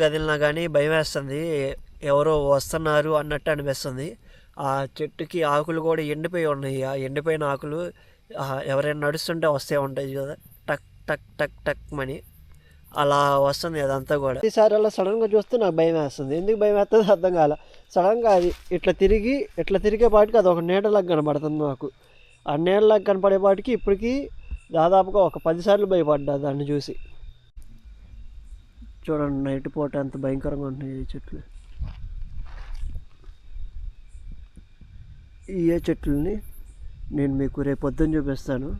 కదిలినా కానీ భయం వేస్తుంది, ఎవరో వస్తున్నారు అన్నట్టు అనిపిస్తుంది. ఆ చెట్టుకి ఆకులు కూడా ఎండిపోయి ఉన్నాయి. ఆ ఎండిపోయిన ఆకులు ఎవరైనా నడుస్తుంటే వస్తూ ఉంటాయి కదా, టక్ టక్ టక్ టక్ మని అలా వస్తుంది అదంతా కూడా. ఈసారి అలా సడన్గా చూస్తే నాకు భయం వేస్తుంది. ఎందుకు భయం వేస్తుంది అర్థం కాల. సడన్గా అది ఇట్లా తిరిగేపాటికి అది ఒక నీడలాగా కనబడుతుంది నాకు. ఆ నీడలాగా కనపడేపాటికి ఇప్పటికీ దాదాపుగా ఒక 10 సార్లు భయపడ్డా దాన్ని చూసి. చూడండి నైట్ పూట ఎంత భయంకరంగా ఉంటాయి ఈ చెట్లు. ఈ చెట్లని నేను మీకు రేపు పొద్దున్న చూపిస్తాను.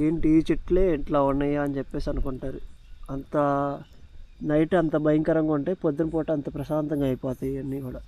ఏంటి ఈ చెట్లే ఇట్లా ఉన్నాయా అని చెప్పేసి అనుకుంటారు. అంత నైట్ అంత భయంకరంగా ఉంటాయి, పొద్దున పూట అంత ప్రశాంతంగా అయిపోతాయి ఇవన్నీ కూడా.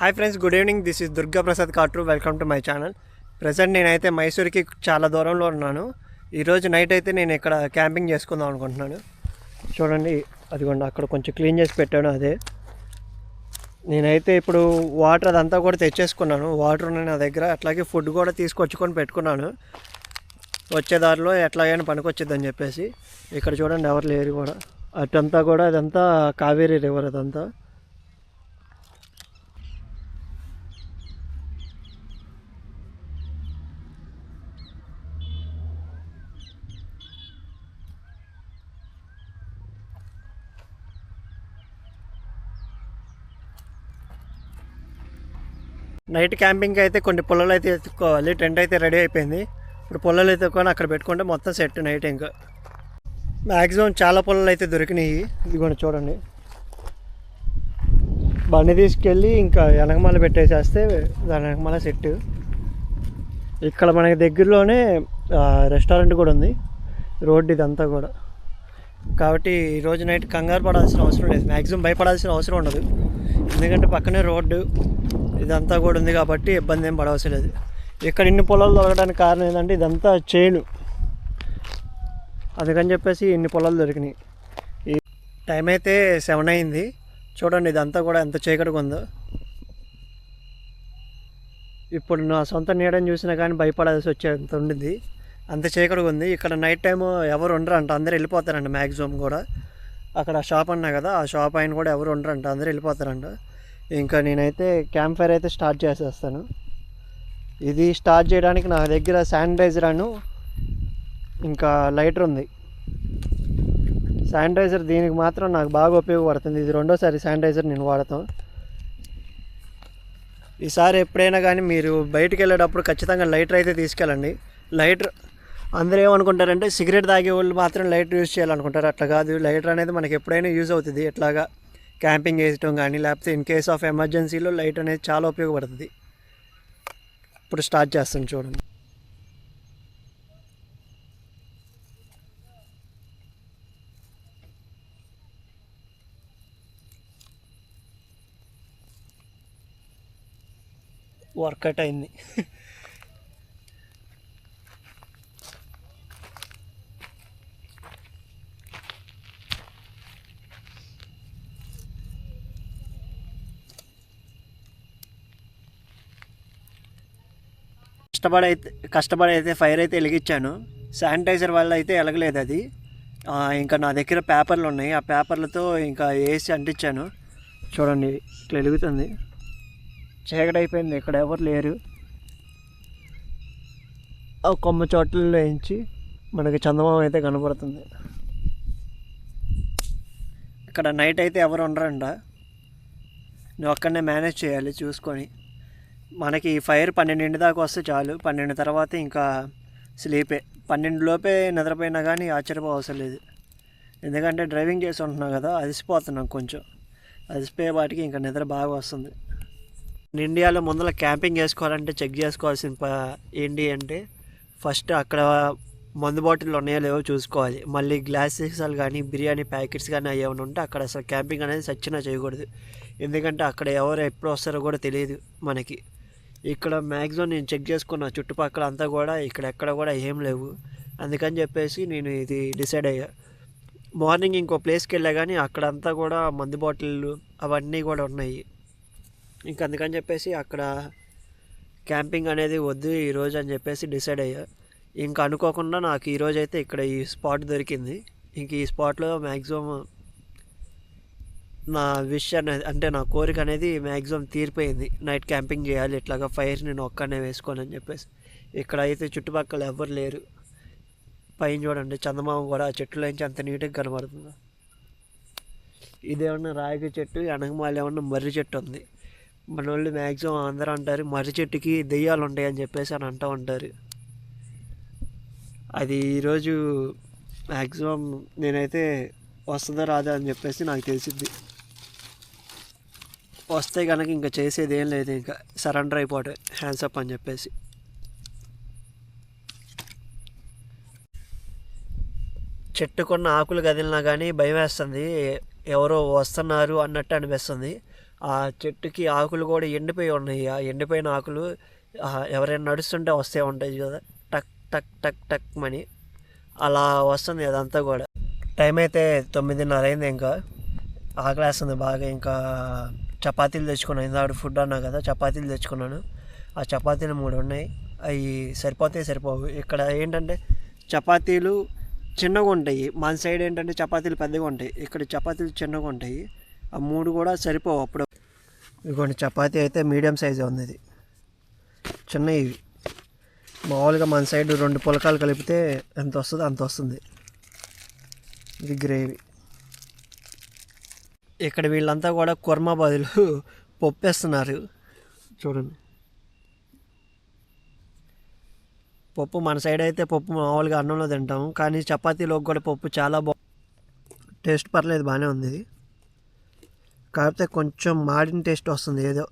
Hi friends, good evening. This is Durga Prasad Katru. Welcome to my channel. Present నేనైతే మైసూర్కి చాలా దూరంలో ఉన్నాను. ఈరోజు నైట్ అయితే నేను ఇక్కడ క్యాంపింగ్ చేసుకుందాం అనుకుంటున్నాను. చూడండి అదిగోండి అక్కడ కొంచెం క్లీన్ చేసి పెట్టాను. అదే నేనైతే ఇప్పుడు వాటర్ అదంతా కూడా తెచ్చేసుకున్నాను. వాటర్ ఉన్నాయి నా దగ్గర, అట్లాగే ఫుడ్ కూడా తీసుకొచ్చుకొని పెట్టుకున్నాను. వచ్చేదారిలో ఎట్లాగైనా పనికొచ్చిద్దని చెప్పేసి. ఇక్కడ చూడండి ఎవరు లేరు కూడా. అటంతా కూడా అదంతా కావేరీ రివర్ అదంతా. నైట్ క్యాంపింగ్కి అయితే కొన్ని పుల్లలు అయితే ఎత్తుకోవాలి. టెంట్ అయితే రెడీ అయిపోయింది. ఇప్పుడు పుల్లలు ఎత్తుకొని అక్కడ పెట్టుకుంటే మొత్తం సెట్ నైట్. ఇంకా మ్యాక్సిమం చాలా పుల్లలు అయితే దొరికినాయి. ఇది కూడా చూడండి, బండి తీసుకెళ్ళి ఇంకా వెనకమాల పెట్టేసేస్తే దాని వెనకమాల సెట్. ఇక్కడ మనకి దగ్గరలోనే రెస్టారెంట్ కూడా ఉంది, రోడ్డు ఇదంతా కూడా. కాబట్టి ఈరోజు నైట్ కంగారు పడాల్సిన అవసరం లేదు, మ్యాక్సిమం భయపడాల్సిన అవసరం ఉండదు. ఎందుకంటే పక్కనే రోడ్డు ఇదంతా కూడా ఉంది కాబట్టి ఇబ్బంది ఏం పడవలసి లేదు. ఇక్కడ ఇన్ని పొలాలు దొరకడానికి కారణం ఏంటంటే ఇదంతా చేను, అందుకని చెప్పేసి ఇన్ని పొలాలు దొరికినాయి. ఈ టైం అయితే 7 అయింది. చూడండి ఇదంతా కూడా ఎంత చీకటిగా ఉందో. ఇప్పుడు నా సొంత నీడని చూసినా కానీ భయపడాల్సి వచ్చేంత ఉండింది, అంత చీకటిగా ఉంది. ఇక్కడ నైట్ టైం ఎవరు ఉండరంట, అందరూ వెళ్ళిపోతారంట మ్యాక్సిమం కూడా. అక్కడ షాప్ అన్నా కదా, ఆ షాప్ ఆయన కూడా ఎవరు ఉండరంట, అందరూ వెళ్ళిపోతారంట. ఇంకా నేనైతే క్యాంప్ ఫైర్ అయితే స్టార్ట్ చేసేస్తాను. ఇది స్టార్ట్ చేయడానికి నా దగ్గర శానిటైజర్ అను ఇంకా లైటర్ ఉంది. శానిటైజర్ దీనికి మాత్రం నాకు బాగా ఉపయోగపడుతుంది. ఇది రెండోసారి శానిటైజర్ నేను వాడతాం. ఈసారి ఎప్పుడైనా కానీ మీరు బయటికి వెళ్ళేటప్పుడు ఖచ్చితంగా లైటర్ అయితే తీసుకెళ్ళండి. లైటర్ అందరూ ఏమనుకుంటారంటే సిగరెట్ తాగే వాళ్ళు మాత్రం లైటర్ యూజ్ చేయాలనుకుంటారు. అట్లా కాదు, లైటర్ అనేది మనకి ఎప్పుడైనా యూజ్ అవుతుంది. ఎట్లాగా క్యాంపింగ్ వేయటం కానీ లేకపోతే ఇన్ కేస్ ఆఫ్ ఎమర్జెన్సీలో లైట్ అనేది చాలా ఉపయోగపడుతుంది. ఇప్పుడు స్టార్ట్ చేస్తాను చూడండి. వర్కౌట్ అయింది. కష్టపడి అయితే ఫైర్ అయితే వెలిగించాను. శానిటైజర్ వల్ల అయితే వెలగలేదు అది. ఇంకా నా దగ్గర పేపర్లు ఉన్నాయి, ఆ పేపర్లతో ఇంకా వేసి అంటించాను. చూడండి ఇట్లా వెలుగుతుంది. చీకటి అయిపోయింది, ఇక్కడ ఎవరు లేరు. ఆ కొమ్మ చోట్లలో వేయించి మనకి చందమామ అయితే కనపడుతుంది. ఇక్కడ నైట్ అయితే ఎవరు ఉండరంట, నువ్వు అక్కడనే మేనేజ్ చేయాలి చూసుకొని. మనకి ఫైర్ 12 దాకా వస్తే చాలు, 12 తర్వాత ఇంకా స్లీపే. 12 లోపే నిద్రపోయినా కానీ ఆశ్చర్యపోవసరం లేదు. ఎందుకంటే డ్రైవింగ్ చేసి ఉంటున్నాం కదా, అలసిపోతున్నాం. కొంచెం అలసిపోయే వాటికి ఇంకా నిద్ర బాగా వస్తుంది. ఇండియాలో ముందర క్యాంపింగ్ చేసుకోవాలంటే చెక్ చేసుకోవాల్సిన ఏంటి అంటే ఫస్ట్ అక్కడ మందు బాటిల్ ఉన్నాయో లేవో చూసుకోవాలి. మళ్ళీ గ్లాస్ సీసాలు కానీ బిర్యానీ ప్యాకెట్స్ కానీ అవి ఏమైనా ఉంటే అక్కడ అసలు క్యాంపింగ్ అనేది సచ్చినా చేయకూడదు. ఎందుకంటే అక్కడ ఎవరు ఎప్పుడు వస్తారో కూడా తెలియదు మనకి. ఇక్కడ మ్యాక్సిమం నేను చెక్ చేసుకున్న చుట్టుపక్కల అంతా కూడా ఇక్కడ ఎక్కడ కూడా ఏం లేవు. అందుకని చెప్పేసి నేను ఇది డిసైడ్ అయ్యా. మార్నింగ్ ఇంకో ప్లేస్కి వెళ్ళా కానీ అక్కడంతా కూడా మందు బాటిళ్ళు అవన్నీ కూడా ఉన్నాయి. ఇంక అందుకని చెప్పేసి అక్కడ క్యాంపింగ్ అనేది వద్దు ఈరోజు అని చెప్పేసి డిసైడ్ అయ్యా. ఇంకా అనుకోకుండా నాకు ఈరోజు అయితే ఇక్కడ ఈ స్పాట్ దొరికింది. ఇంక ఈ స్పాట్లో మ్యాక్సిమం నా విష్ అనేది అంటే నా కోరిక అనేది మ్యాక్సిమం తీరిపోయింది. నైట్ క్యాంపింగ్ చేయాలి ఇట్లాగా ఫైర్ నేను ఒక్కనే వేసుకోను అని చెప్పేసి. ఇక్కడ అయితే చుట్టుపక్కల ఎవరు లేరు. పైన చూడండి చందమామ కూడా ఆ చెట్టులోంచి అంత నీట్గా కనబడుతుంది. ఇదేమన్నా రాగి చెట్టు, వెనకమాల ఏమన్నా మర్రి చెట్టు ఉంది. మన వాళ్ళు మ్యాక్సిమం అందరూ అంటారు మర్రి చెట్టుకి దెయ్యాలు ఉంటాయి అని చెప్పేసి అని అంటూ ఉంటారు. అది ఈరోజు మ్యాక్సిమం నేనైతే వస్తుందా రాదా అని చెప్పేసి నాకు తెలిసింది. వస్తే కనుక ఇంకా చేసేది ఏం లేదు, ఇంకా సరెండర్ అయిపోవటం, హ్యాండ్సప్ అని చెప్పేసి. చెట్టుకున్న ఆకులు కదిలినా కానీ భయం వేస్తుంది, ఎవరో వస్తున్నారు అన్నట్టు అనిపిస్తుంది. ఆ చెట్టుకి ఆకులు కూడా ఎండిపోయి ఉన్నాయి. ఆ ఎండిపోయిన ఆకులు ఎవరైనా నడుస్తుంటే వస్తూ ఉంటాయి కదా, టక్ టక్ టక్ టక్ మని అలా వస్తుంది అదంతా కూడా. టైం అయితే 9:30 అయింది. ఇంకా ఆకలేస్తుంది బాగా. ఇంకా చపాతీలు తెచ్చుకున్నాను. ఇందాక ఫుడ్ అన్నా కదా, చపాతీలు తెచ్చుకున్నాను. ఆ చపాతీలు 3 ఉన్నాయి. అవి సరిపోవు. ఇక్కడ ఏంటంటే చపాతీలు చిన్నగా ఉంటాయి, మన సైడ్ ఏంటంటే చపాతీలు పెద్దగా ఉంటాయి. ఇక్కడ చపాతీలు చిన్నగా ఉంటాయి. ఆ 3 కూడా సరిపోవు. అప్పుడు ఇదిగోండి చపాతీ అయితే మీడియం సైజే ఉంది. ఇది చిన్నవి. మామూలుగా మన సైడ్ 2 పులకాలు కలిపితే ఎంత వస్తుందో అంత వస్తుంది. ఇది గ్రేవీ. ఇక్కడ వీళ్ళంతా కూడా కుర్మా బదులు పప్పు వేస్తున్నారు చూడండి. పప్పు మన సైడ్ అయితే పప్పు మామూలుగా అన్నంలో తింటాము, కానీ చపాతీలోకి కూడా పప్పు చాలా టేస్ట్ పర్లేదు, బాగానే ఉంది. ఇది కాకపోతే కొంచెం మాడిన టేస్ట్ వస్తుంది ఏదో.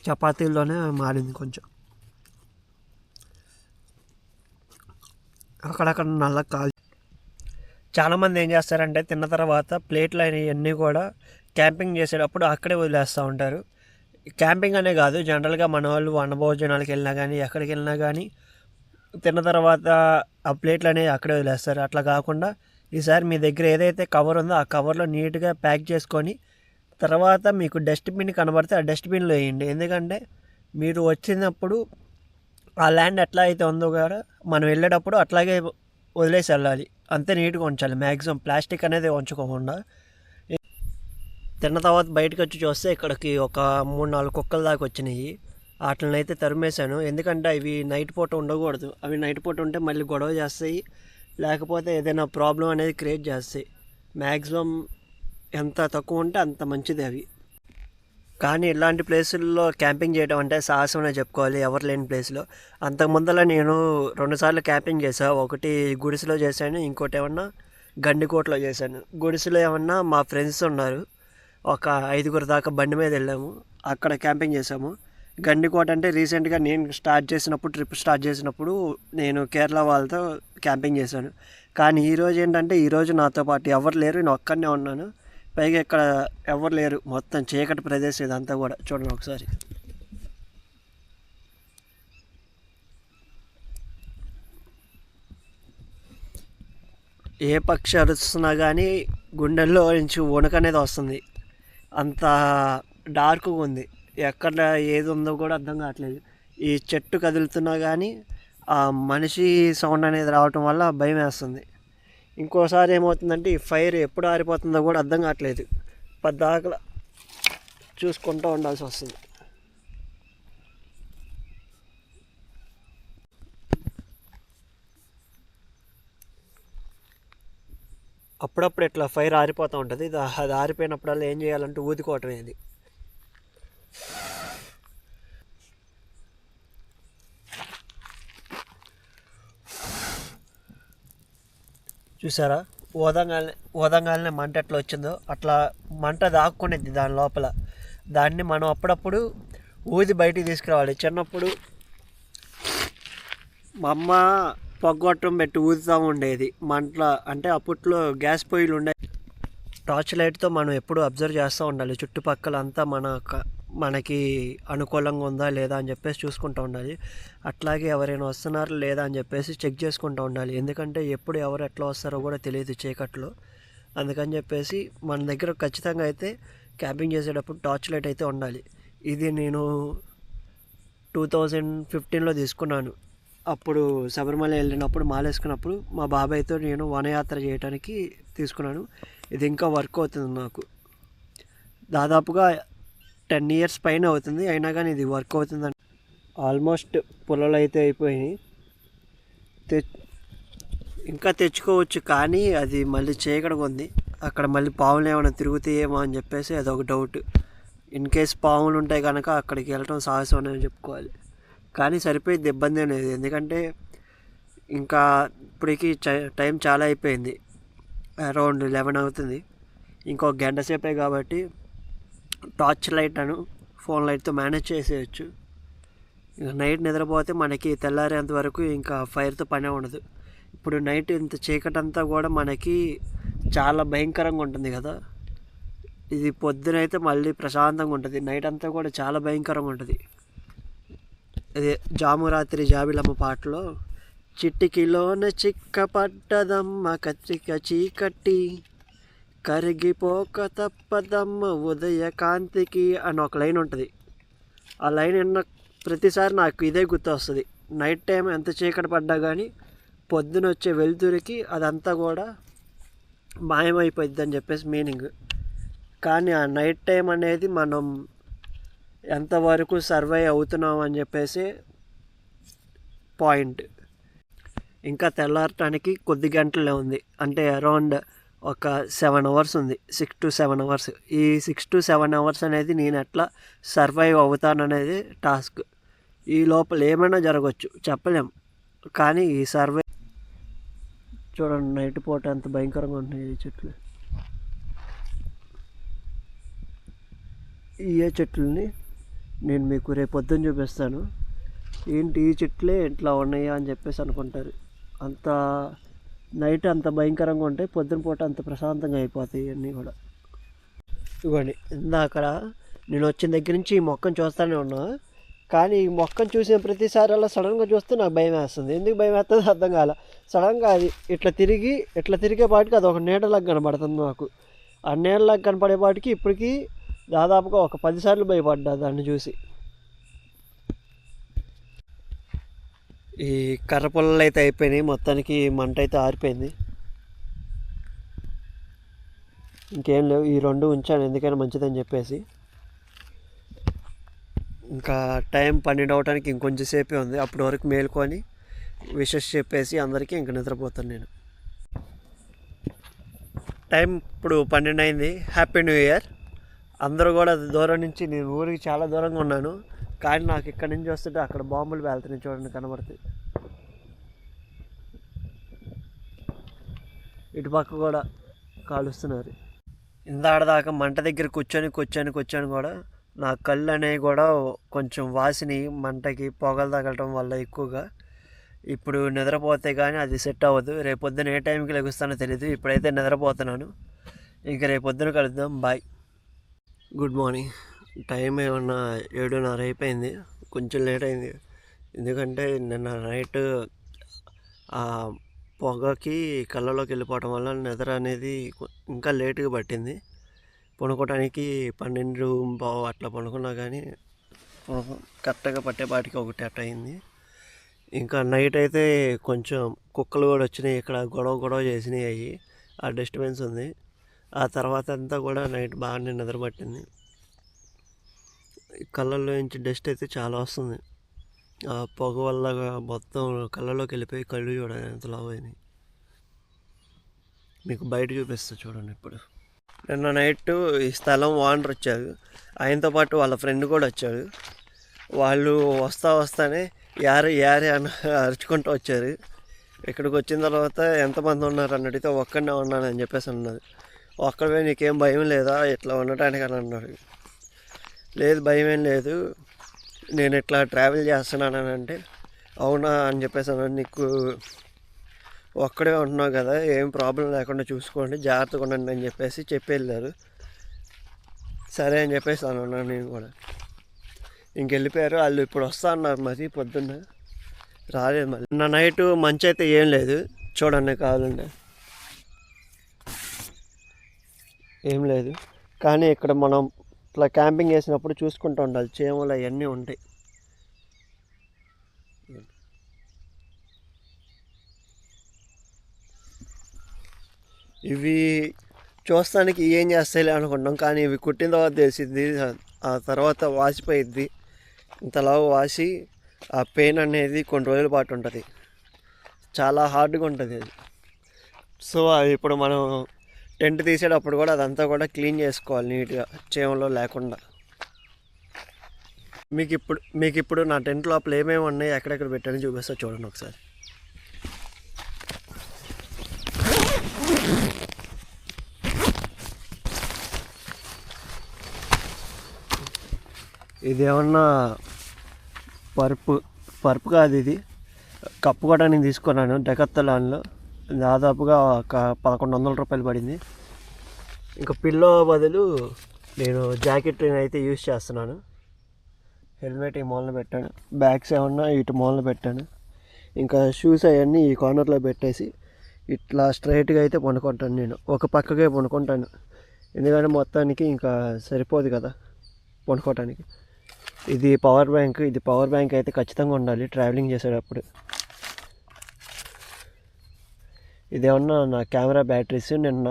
చపాతీల్లోనే మాడింది కొంచెం. అక్కడక్కడ నల్ల కాల్. చాలామంది ఏం చేస్తారంటే తిన్న తర్వాత ప్లేట్లు అయినవన్నీ కూడా క్యాంపింగ్ చేసేటప్పుడు అక్కడే వదిలేస్తూ ఉంటారు. క్యాంపింగ్ అనే కాదు, జనరల్గా మన వాళ్ళు వనభోజనాలకు వెళ్ళినా కానీ ఎక్కడికి వెళ్ళినా కానీ తిన్న తర్వాత ఆ ప్లేట్లు అనేవి అక్కడే వదిలేస్తారు. అట్లా కాకుండా ఈసారి మీ దగ్గర ఏదైతే కవర్ ఉందో ఆ కవర్లో నీట్గా ప్యాక్ చేసుకొని తర్వాత మీకు డస్ట్బిన్ కనబడితే ఆ డస్ట్బిన్లో వేయండి. ఎందుకంటే మీరు వచ్చినప్పుడు ఆ ల్యాండ్ ఎట్లా అయితే ఉందో కూడా మనం వెళ్ళేటప్పుడు అట్లాగే వదిలేసి వెళ్ళాలి. అంతే నీట్గా ఉంచాలి. మ్యాక్సిమం ప్లాస్టిక్ అనేది ఉంచుకోకుండా. తిన్న తర్వాత బయటకు వచ్చి చూస్తే ఇక్కడికి ఒక 3-4 కుక్కల దాకా వచ్చినాయి. వాటిని అయితే తరిమేశాను. ఎందుకంటే అవి నైట్ పూట ఉండకూడదు. అవి నైట్ పూట ఉంటే మళ్ళీ గొడవ చేస్తాయి, లేకపోతే ఏదైనా ప్రాబ్లం అనేది క్రియేట్ చేస్తాయి. మ్యాక్సిమం ఎంత తక్కువ ఉంటే అంత మంచిది అవి. కానీ ఇలాంటి ప్లేసుల్లో క్యాంపింగ్ చేయడం అంటే సాహసమనే చెప్పుకోవాలి, ఎవరు లేని ప్లేస్లో. అంతకుముందల నేను 2 సార్లు క్యాంపింగ్ చేశాను. ఒకటి గుడిసెలో చేశాను, ఇంకోటి ఏమన్నా గండికోటలో చేశాను. గుడిసెలో ఏమన్నా మా ఫ్రెండ్స్ ఉన్నారు, ఒక 5గురు దాకా బండి మీద వెళ్ళాము, అక్కడ క్యాంపింగ్ చేసాము. గండికోట అంటే రీసెంట్గా నేను ట్రిప్ స్టార్ట్ చేసినప్పుడు నేను కేరళ వాళ్ళతో క్యాంపింగ్ చేశాను. కానీ ఈరోజు ఏంటంటే ఈరోజు నాతో పాటు ఎవరు లేరు, నేను ఒక్కనే ఉన్నాను. పైగా ఇక్కడ ఎవరు లేరు, మొత్తం చీకటి ప్రదేశం ఇదంతా కూడా. చూడండి ఒకసారి. ఏ పక్షి అరుస్తున్నా కానీ గుండెల్లో నుంచి వణుకు అనేది వస్తుంది. అంత డార్క్గా ఉంది, ఎక్కడ ఏది ఉందో కూడా అర్థం కావట్లేదు. ఈ చెట్టు కదులుతున్నా కానీ ఆ మనిషి సౌండ్ అనేది రావటం వల్ల భయం వేస్తుంది. ఇంకోసారి ఏమవుతుందంటే ఈ ఫైర్ ఎప్పుడు ఆరిపోతుందో కూడా అర్థం కావట్లేదు. పద్దాకల చూసుకుంటూ ఉండాల్సి వస్తుంది. అప్పుడప్పుడు ఇట్లా ఫైర్ ఆరిపోతూ ఉంటుంది. అది ఆరిపోయినప్పుడల్లా ఏం చేయాలంటే ఊదుకోవటం. ఇది చూసారా, ఓదంగానే మంట ఎట్లా వచ్చిందో అట్లా మంట దాక్కునేది దాని లోపల. దాన్ని మనం అప్పుడప్పుడు ఊది బయటికి తీసుకురావాలి. చిన్నప్పుడు మా అమ్మ పొగ్గొట్టం పెట్టి ఊదుతూ ఉండేది మంటలో. అంటే అప్పట్లో గ్యాస్ పొయ్యిలు ఉండే, టార్చ్ లైట్తో మనం ఎప్పుడు అబ్జర్వ్ చేస్తూ ఉండాలి, చుట్టుపక్కల అంతా మనకి అనుకూలంగా ఉందా లేదా అని చెప్పేసి చూసుకుంటూ ఉండాలి. అట్లాగే ఎవరైనా వస్తున్నారా లేదా అని చెప్పేసి చెక్ చేసుకుంటూ ఉండాలి. ఎందుకంటే ఎప్పుడు ఎవరు ఎట్లా వస్తారో కూడా తెలియదు చీకట్లో. అందుకని చెప్పేసి మన దగ్గర ఖచ్చితంగా అయితే క్యాంపింగ్ చేసేటప్పుడు టార్చ్ లైట్ అయితే ఉండాలి. ఇది నేను 2015లో తీసుకున్నాను. అప్పుడు శబరిమల వెళ్ళినప్పుడు మాలేసుకున్నప్పుడు మా బాబాయ్తో నేను వనయాత్ర చేయడానికి తీసుకున్నాను. ఇది ఇంకా వర్క్ అవుతుంది నాకు. దాదాపుగా 10 years పైన అవుతుంది, అయినా కానీ ఇది వర్క్ అవుతుందండి. ఆల్మోస్ట్ పొలాలు అయితే అయిపోయినాయి. ఇంకా తెచ్చుకోవచ్చు, కానీ అది మళ్ళీ చీకటిగా ఉంది. అక్కడ మళ్ళీ పాములు ఏమైనా తిరుగుతాయేమో అని చెప్పేసి అదొక డౌట్. ఇన్ కేస్ పాములు ఉంటాయి కనుక అక్కడికి వెళ్ళటం సాహసం అని చెప్పుకోవాలి. కానీ సరిపోయింది, ఇబ్బంది అనేది. ఎందుకంటే ఇంకా ఇప్పటికి టైం చాలా అయిపోయింది, అరౌండ్ 11 అవుతుంది. ఇంకొక గంట సేపే కాబట్టి టార్చ్ లైట్ ఫోన్ లైట్తో మేనేజ్ చేసేయచ్చు. ఇంకా నైట్ నిద్రపోతే మనకి తెల్లారేంత వరకు ఇంకా ఫైర్తో పనే ఉండదు. ఇప్పుడు నైట్ ఇంత చీకటంతా కూడా మనకి చాలా భయంకరంగా ఉంటుంది కదా. ఇది పొద్దునైతే మళ్ళీ ప్రశాంతంగా ఉంటుంది, నైట్ అంతా కూడా చాలా భయంకరంగా ఉంటుంది. అదే జాము రాత్రి జాబిలమ్మ పాటలో చిట్టికిలోన చిక్క పడ్డదమ్మ కత్రిక చీకటి కరిగిపోక తప్పదమ్మ ఉదయ కాంతికి అని ఒక లైన్ ఉంటుంది. ఆ లైన్ విన్న ప్రతిసారి నాకు ఇదే గుర్తు వస్తుంది. నైట్ టైం ఎంత చీకటి పడ్డా కానీ పొద్దున వచ్చే వెలుతురికి అదంతా కూడా మాయమైపోద్ది అని చెప్పేసి మీనింగ్. కానీ ఆ నైట్ టైం అనేది మనం ఎంతవరకు సర్వై అవుతున్నాం అని చెప్పేసి పాయింట్. ఇంకా తెల్లారటానికి కొద్ది గంటలే ఉంది, అంటే అరౌండ్ ఒక 7 hours ఉంది, 6 to 7 hours. ఈ 6 to 7 hours అనేది నేను ఎట్లా సర్వైవ్ అవుతాననేది టాస్క్. ఈ లోపల ఏమైనా జరగవచ్చు, చెప్పలేం. కానీ ఈ సర్వై చూడండి, నైట్ పూట ఎంత భయంకరంగా ఉంటున్నాయి ఈ చెట్లు. ఈ చెట్లని నేను మీకు రేపు పొద్దున్న చూపిస్తాను. ఏంటి ఈ చెట్లే ఇట్లా ఉన్నాయా అని చెప్పేసి అనుకుంటారు. అంత నైట్ అంత భయంకరంగా ఉంటాయి, పొద్దున పూట అంత ప్రశాంతంగా అయిపోతాయి ఇవన్నీ కూడా. ఇవ్వండి, ఇందాక నేను వచ్చిన దగ్గర నుంచి ఈ మొక్కను చూస్తూనే ఉన్నా, కానీ ఈ మొక్కను చూసిన ప్రతిసారి అలా సడన్గా చూస్తే నాకు భయం వేస్తుంది. ఎందుకు భయం వేస్తుందో అర్థం కాల. సడన్గా అది ఇట్లా తిరిగేపాటికి అది ఒక నీడలాగా కనబడుతుంది నాకు. ఆ నీడలాగా కనపడేపాటికి ఇప్పటికీ దాదాపుగా ఒక 10 సార్లు భయపడ్డా దాన్ని చూసి. ఈ కర్ర పుల్లలు అయితే అయిపోయినాయి, మొత్తానికి మంట అయితే ఆరిపోయింది. ఇంకేం లేవు, ఈ 2 ఉంచాను ఎందుకైనా మంచిదని చెప్పేసి. ఇంకా టైం 12 అవడానికి ఇంకొంచెం సేపే ఉంది. అప్పటి వరకు మేలుకొని విషెస్ చెప్పేసి అందరికీ ఇంక నిద్రపోతాను నేను. టైం ఇప్పుడు 12 అయింది. Happy new year. అందరూ కూడా దూరం నుంచి, నేను ఊరికి చాలా దూరంగా ఉన్నాను, కానీ నాకు ఇక్కడ నుంచి వస్తుంటే అక్కడ బాంబులు పేలుతున్నాయి చూడండి, కనబడుతుంది. ఇటు పక్క కూడా కాలుస్తున్నారు. ఇందాడదాకా మంట దగ్గర కూర్చొని కూడా నా కళ్ళు అనేవి కూడా కొంచెం వాసిని, మంటకి పొగలు తగలటం వల్ల ఎక్కువగా. ఇప్పుడు నిద్రపోతే కానీ అది సెట్ అవ్వదు. రేపొద్దున ఏ టైంకి లెగుస్తానో తెలియదు. ఇప్పుడైతే నిద్రపోతున్నాను. ఇంక రేపొద్దున కలుద్దాం. Bye, good morning. టైం ఏమన్నా 7:30 అయిపోయింది, కొంచెం లేట్ అయింది. ఎందుకంటే నిన్న నైట్ ఆ పొగకి కళ్ళలోకి వెళ్ళిపోవటం వల్ల నిద్ర అనేది ఇంకా లేటుగా పట్టింది. పడుకోవడానికి 12:15 అట్లా పడుకున్నా కానీ కరెక్ట్గా పట్టేపాటికి 1 అట్ట అయింది. ఇంకా నైట్ అయితే కొంచెం కుక్కలు కూడా వచ్చినాయి, ఇక్కడ గొడవ చేసినాయి. అవి ఆ డిస్టర్బెన్స్ ఉంది. ఆ తర్వాత అంతా కూడా నైట్ బాగానే నిద్ర పట్టింది. కళ్ళల్లో నుంచి డస్ట్ అయితే చాలా వస్తుంది. ఆ పొగ వల్ల మొత్తం కళ్ళలోకి వెళ్ళిపోయి కళ్ళు చూడండి ఎంత లావైనాయి. మీకు బయట చూపిస్తా చూడండి. ఇప్పుడు నిన్న నైట్ ఈ స్థలం ఓనర్ వచ్చారు, ఆయనతో పాటు వాళ్ళ ఫ్రెండ్ కూడా వచ్చాడు. వాళ్ళు వస్తానే యారే అని అరుచుకుంటూ వచ్చారు. ఇక్కడికి వచ్చిన తర్వాత ఎంతమంది ఉన్నారు అని అడిగితే ఒక్కడనే ఉన్నాను అని చెప్పేసి అన్నది. ఒక్కడే నీకేం భయం లేదా ఇట్లా ఉండటానికి అని అన్నాడు. లేదు భయం ఏం లేదు, నేను ఇట్లా ట్రావెల్ చేస్తున్నాను అంటే అవునా అని చెప్పేసి అన్నాడు. నీకు ఒక్కడే ఉంటున్నావు కదా, ఏం ప్రాబ్లం లేకుండా చూసుకోండి, జాగ్రత్తగా ఉండండి అని చెప్పేసి చెప్పి వెళ్ళారు. సరే అని చెప్పేసి అన్నాను నేను కూడా. ఇంకెళ్ళిపోయారు వాళ్ళు. ఇప్పుడు వస్తా అన్నారు, మరి పొద్దున్న రాలేదు. మళ్ళీ నా నైట్ మంచి అయితే ఏం లేదు, చూడండి కావాలండి, ఏం లేదు. కానీ ఇక్కడ మనం ఇట్లా క్యాంపింగ్ చేసినప్పుడు చూసుకుంటూ ఉండాలి, చీమలు అవన్నీ ఉంటాయి. ఇవి చూస్తానికి ఏం చేస్తాయి అనుకుంటాం, కానీ ఇవి కుట్టిన తర్వాత తెలిసిద్ది. ఆ తర్వాత వాసిపోయిద్ది, ఇంతలా వాసి ఆ పెయిన్ అనేది కొన్ని రోజుల పాటు ఉంటుంది, చాలా హార్డ్గా ఉంటుంది అది. సో అది ఇప్పుడు మనం టెంట్ తీసేటప్పుడు కూడా అదంతా కూడా క్లీన్ చేసుకోవాలి నీట్గా, చీమలో లేకుండా. మీకు ఇప్పుడు నా టెంట్ లోపల ఏమేమి ఉన్నాయి, ఎక్కడెక్కడ పెట్టాను చూపిస్తా, చూడండి ఒకసారి. ఇదేమన్నా పరుపు కాదు, ఇది కప్పు కూడా నేను తీసుకున్నాను డెకత్తలాన్లో. దాదాపుగా ఒక 1100 రూపాయలు పడింది. ఇంకా పిల్లో బదులు నేను జాకెట్ అయితే యూజ్ చేస్తున్నాను. హెల్మెట్ ఈ మూలన పెట్టాను, బ్యాగ్స్ ఏమన్నా ఇటు మూలన పెట్టాను. ఇంకా షూస్ అవన్నీ ఈ కార్నర్లో పెట్టేసి ఇట్లా స్ట్రైట్గా అయితే పనుకుంటాను. నేను ఒక పక్కకే పనుకుంటాను, ఎందుకంటే మొత్తానికి ఇంకా సరిపోదు కదా పనుకోవటానికి. ఇది పవర్ బ్యాంక్ అయితే ఖచ్చితంగా ఉండాలి ట్రావెలింగ్ చేసేటప్పుడు. ఇదేమన్నా నా కెమెరా బ్యాటరీస్. నిన్న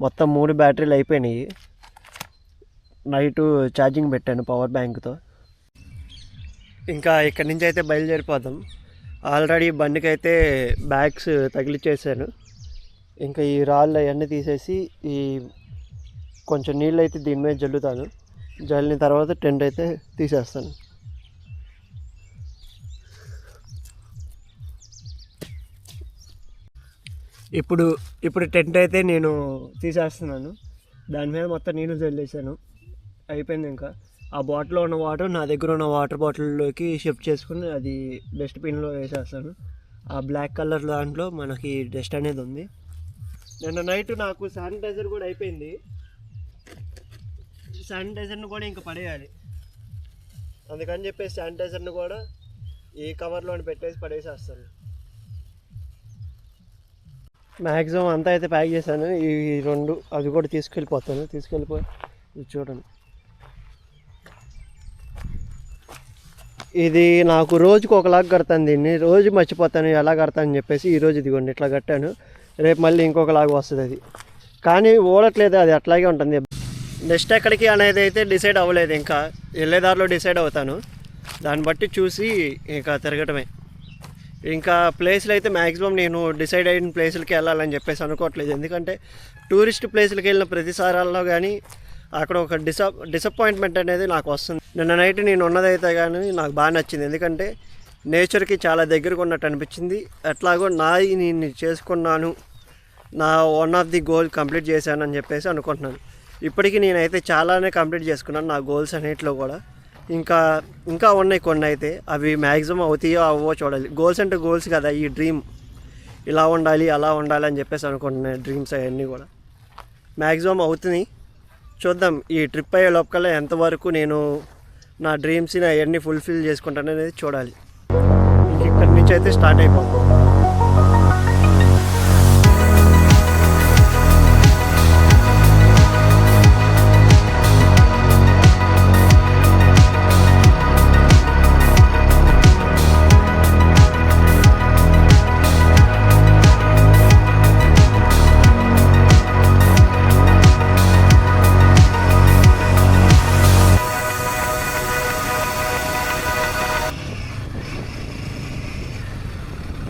మొత్తం 3 బ్యాటరీలు అయిపోయినాయి, నైటు ఛార్జింగ్ పెట్టాను పవర్ బ్యాంక్తో. ఇంకా ఇక్కడి నుంచి అయితే బయలుదేరిపోదాం. ఆల్రెడీ బండికి అయితే బ్యాగ్స్ తగిలిచ్చేసాను. ఇంకా ఈ రాళ్ళు అవన్నీ తీసేసి ఈ కొంచెం నీళ్ళు అయితే దీని మీద జల్లుతాను. జల్లిన తర్వాత టెంట్ అయితే తీసేస్తాను. ఇప్పుడు టెంట్ అయితే నేను తీసేస్తున్నాను. దాని మీద మొత్తం నీళ్ళు చల్లేసాను, అయిపోయింది. ఇంకా ఆ బాటిల్లో ఉన్న వాటర్ నా దగ్గర ఉన్న వాటర్ బాటిల్లోకి షిఫ్ట్ చేసుకుని అది డస్ట్బిన్లో వేసేస్తాను. ఆ బ్లాక్ కలర్ దాంట్లో మనకి డస్ట్ అనేది ఉంది. నిన్న నైట్ నాకు శానిటైజర్ కూడా అయిపోయింది. శానిటైజర్ని కూడా ఇంకా పడేయాలి, అందుకని చెప్పేసి శానిటైజర్ని కూడా ఈ కవర్లో పెట్టేసి పడేసేస్తాను. మ్యాక్సిమం అంతా అయితే ప్యాక్ చేశాను. ఈ 2 అవి కూడా తీసుకెళ్ళిపోయి చూడండి. ఇది నాకు రోజుకు ఒకలాగా కడతాను, దీన్ని రోజు మర్చిపోతాను ఎలా కడతానని చెప్పేసి ఈరోజు ఇదిగోండి ఇట్లా కట్టాను. రేపు మళ్ళీ ఇంకొకలాగా వస్తుంది అది, కానీ ఓడట్లేదు, అది అట్లాగే ఉంటుంది. నెక్స్ట్ ఎక్కడికి అనేది అయితే డిసైడ్ అవ్వలేదు, ఇంకా వెళ్ళేదారిలో డిసైడ్ అవుతాను. దాన్ని బట్టి చూసి ఇంకా తిరగటమే. ఇంకా ప్లేస్లు అయితే మ్యాక్సిమం నేను డిసైడ్ అయిన ప్లేసులకి వెళ్ళాలని చెప్పేసి అనుకోవట్లేదు, ఎందుకంటే టూరిస్ట్ ప్లేసులకి వెళ్ళిన ప్రతిసారాల్లో కానీ అక్కడ ఒక డిసప్పాయింట్మెంట్ అనేది నాకు వస్తుంది. నిన్న నైట్ నేను ఉన్నదైతే కానీ నాకు బాగా నచ్చింది, ఎందుకంటే నేచర్కి చాలా దగ్గరకు ఉన్నట్టు అనిపించింది. ఎట్లాగో నేను చేసుకున్నాను, నా one of the goal complete చేశాను అని చెప్పేసి అనుకుంటున్నాను. ఇప్పటికీ నేనైతే చాలానే కంప్లీట్ చేసుకున్నాను నా గోల్స్ అన్నిటిలో కూడా. ఇంకా ఉన్నాయి కొన్ని అయితే, అవి మ్యాక్సిమం అవుతాయో అవ్వో చూడాలి. గోల్స్ అంటే గోల్స్ కదా, ఈ డ్రీమ్ ఇలా ఉండాలి అలా ఉండాలి అని చెప్పేసి అనుకుంటున్నాను. డ్రీమ్స్ అవన్నీ కూడా మ్యాక్సిమం అవుతున్నాయి, చూద్దాం. ఈ ట్రిప్ అయ్యే లోపల ఎంతవరకు నేను నా డ్రీమ్స్ని అవన్నీ ఫుల్ఫిల్ చేసుకుంటాను అనేది చూడాలి. ఇక్కడి నుంచి అయితే స్టార్ట్ అయిపోతాం.